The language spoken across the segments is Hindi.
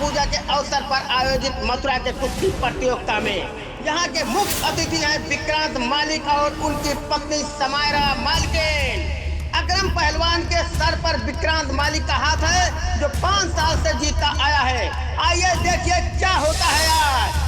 पूजा के अवसर पर आयोजित मथुरा के कुश्ती प्रतियोगिता में यहाँ के मुख्य अतिथि हैं विक्रांत मालिक और उनकी पत्नी समायरा मालिकेन। अकरम पहलवान के सर पर विक्रांत मालिक का हाथ है जो 5 साल से जीतता आया है। आइए देखिए क्या होता है आज।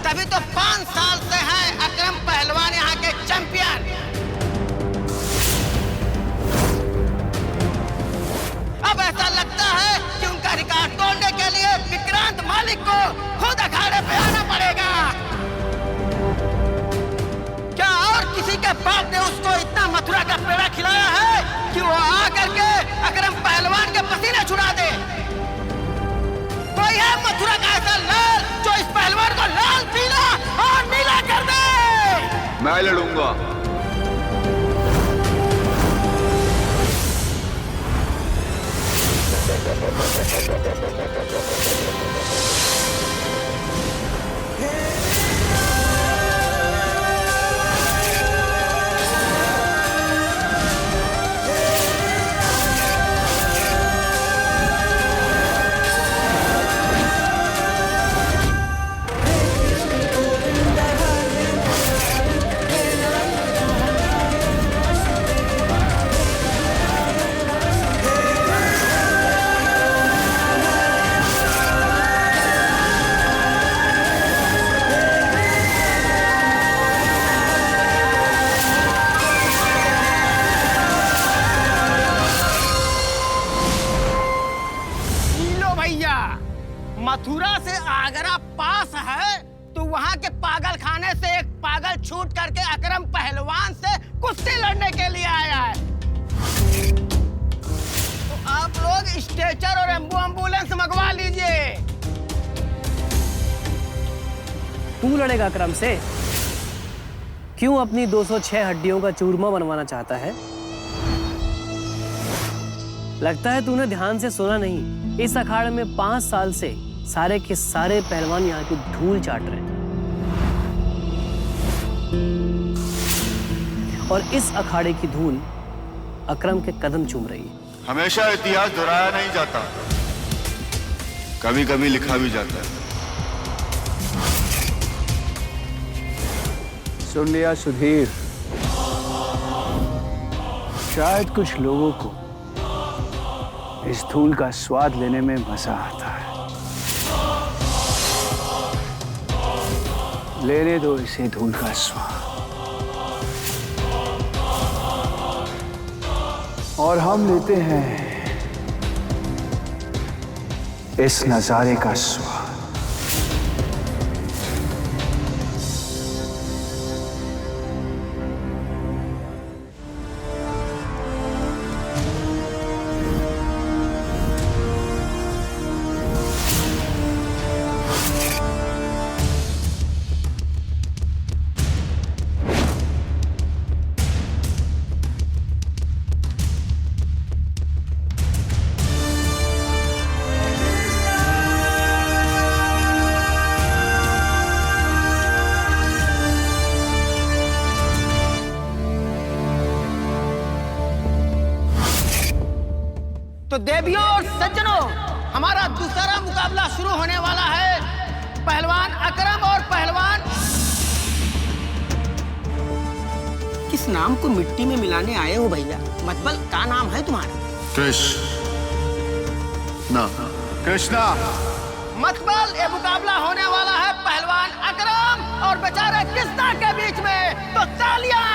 तभी तो 5 साल से है अकरम पहलवान यहाँ के चैंपियन। अब ऐसा लगता है कि उनका रिकॉर्ड तोड़ने के लिए विक्रांत मालिक को खुद अखाड़े पे आना पड़ेगा। क्या और किसी के बाप ने उसको इतना मथुरा का पेड़ा खिलाया है कि वो आकर के अकरम पहलवान के पसीने छुड़ा दे? कोई है मथुरा का ऐसा लाल जो इस पहलवान को लाल, पीला और नीला कर दे? मैं लड़ूंगा। मथुरा से आगरा पास है तो वहाँ के पागल खाने से एक पागल छूट करके अकरम पहलवान से कुश्ती लड़ने के लिए आया है। तो आप लोग स्ट्रेचर और एम्बुलेंस मंगवा लीजिए। तू लड़ेगा अकरम से? क्यों अपनी 206 हड्डियों का चूरमा बनवाना चाहता है? लगता है तूने ध्यान से सुना नहीं। इस अखाड़े में 5 साल से सारे के सारे पहलवान यहाँ की धूल चाट रहे हैं और इस अखाड़े की धूल अकरम के कदम चूम रही है। हमेशा इतिहास दोहराया नहीं जाता, कभी कभी लिखा भी जाता है। सुन लिया सुधीर, शायद कुछ लोगों को इस धूल का स्वाद लेने में मजा आता है। लेने दो इसे धूल का स्वाद, और हम लेते हैं इस नजारे का स्वाद। तो देवियों और सज्जनों, हमारा दूसरा मुकाबला शुरू होने वाला है। पहलवान अकरम और पहलवान किस नाम को मिट्टी में मिलाने आए हो भैया? मतबल क्या नाम है तुम्हारा? कृष्णा। मतबल ये मुकाबला होने वाला है पहलवान अकरम और बेचारे कृष्णा के बीच में। तो तालियां।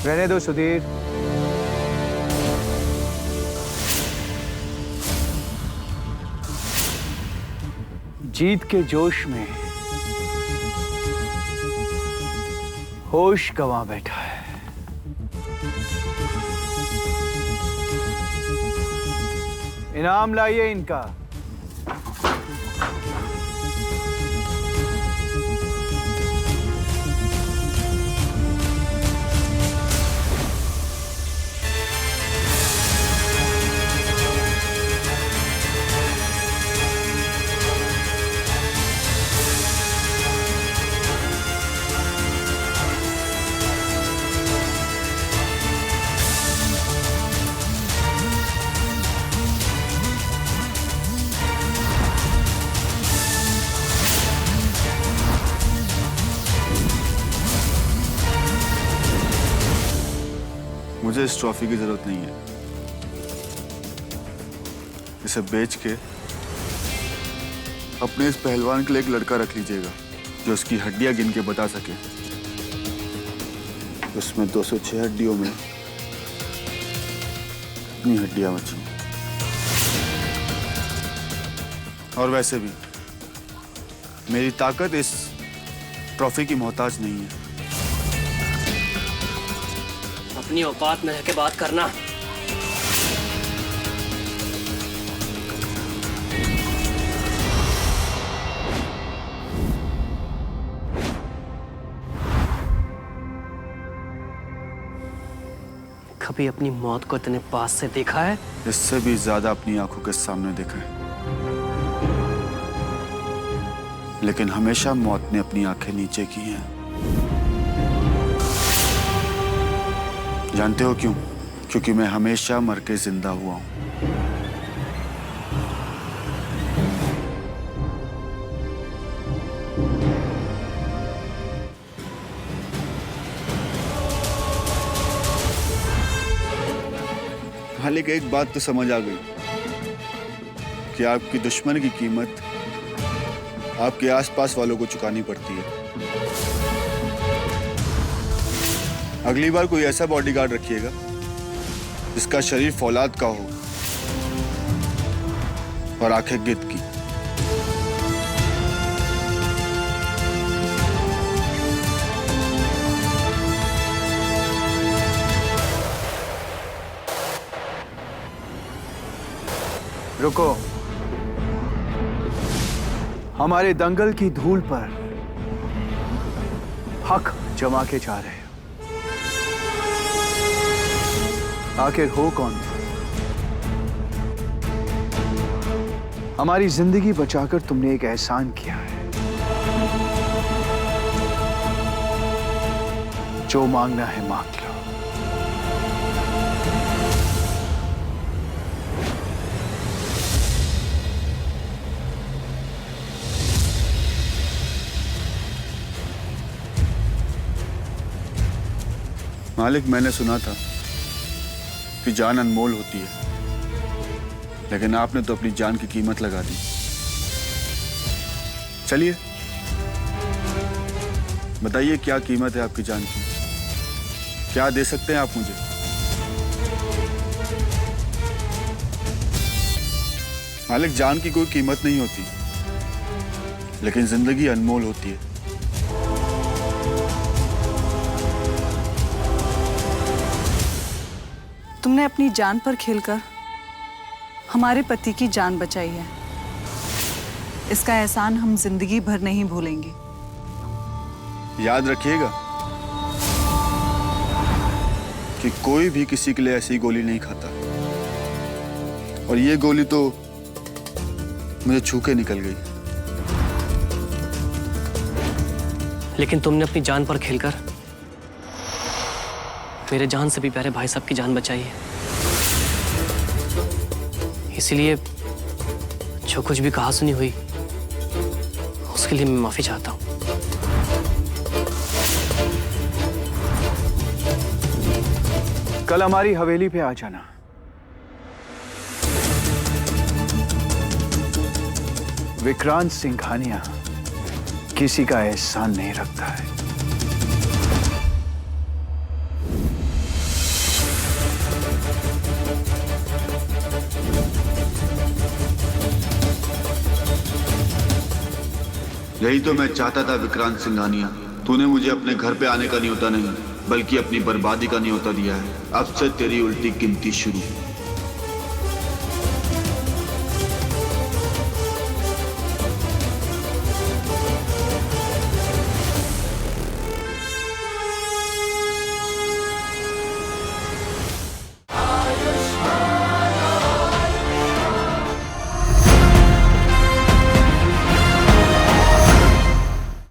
रहने दो सुधीर। जीत के जोश में होश गंवा बैठा है। इनाम लाइए इनका। मुझे इस ट्रॉफी की जरूरत नहीं है। इसे बेच के अपने इस पहलवान के लिए एक लड़का रख लीजिएगा जो उसकी हड्डियां गिन के बता सके उसमें 206 हड्डियों में कितनी हड्डियां बची। और वैसे भी मेरी ताकत इस ट्रॉफी की मोहताज नहीं है। अपनी औकात में रह के बात करना। कभी अपनी मौत को इतने पास से देखा है? इससे भी ज्यादा अपनी आंखों के सामने देखा है, लेकिन हमेशा मौत ने अपनी आंखें नीचे की हैं। जानते हो क्यों? क्योंकि मैं हमेशा मर के जिंदा हुआ हूं। मालिक, एक बात तो समझ आ गई कि आपकी दुश्मन की कीमत आपके आसपास वालों को चुकानी पड़ती है। अगली बार कोई ऐसा बॉडीगार्ड रखिएगा जिसका शरीर फौलाद का हो और आंखें गिद्ध की। रुको, हमारे दंगल की धूल पर हक जमा के जा रहे हो। आखिर हो कौन? हमारी जिंदगी बचाकर तुमने एक एहसान किया है। जो मांगना है मांग लो। मालिक, मैंने सुना था कि जान अनमोल होती है, लेकिन आपने तो अपनी जान की कीमत लगा दी। चलिए बताइए, क्या कीमत है आपकी जान की? क्या दे सकते हैं आप मुझे? मालिक, जान की कोई कीमत नहीं होती, लेकिन जिंदगी अनमोल होती है। तुमने अपनी जान पर खेलकर हमारे पति की जान बचाई है। इसका एहसान हम जिंदगी भर नहीं भूलेंगे। याद रखिएगा कि कोई भी किसी के लिए ऐसी गोली नहीं खाता, और ये गोली तो मुझे छू के निकल गई। लेकिन तुमने अपनी जान पर खेलकर मेरे जान से भी प्यारे भाई साहब की जान बचाई है। इसीलिए जो कुछ भी कहा सुनी हुई उसके लिए मैं माफी चाहता हूं। कल हमारी हवेली पे आ जाना। विक्रांत सिंघानिया किसी का एहसान नहीं रखता है। यही तो मैं चाहता था विक्रांत सिंघानिया। तूने मुझे अपने घर पे आने का न्योता नहीं बल्कि अपनी बर्बादी का न्योता दिया है। अब से तेरी उल्टी गिनती शुरू।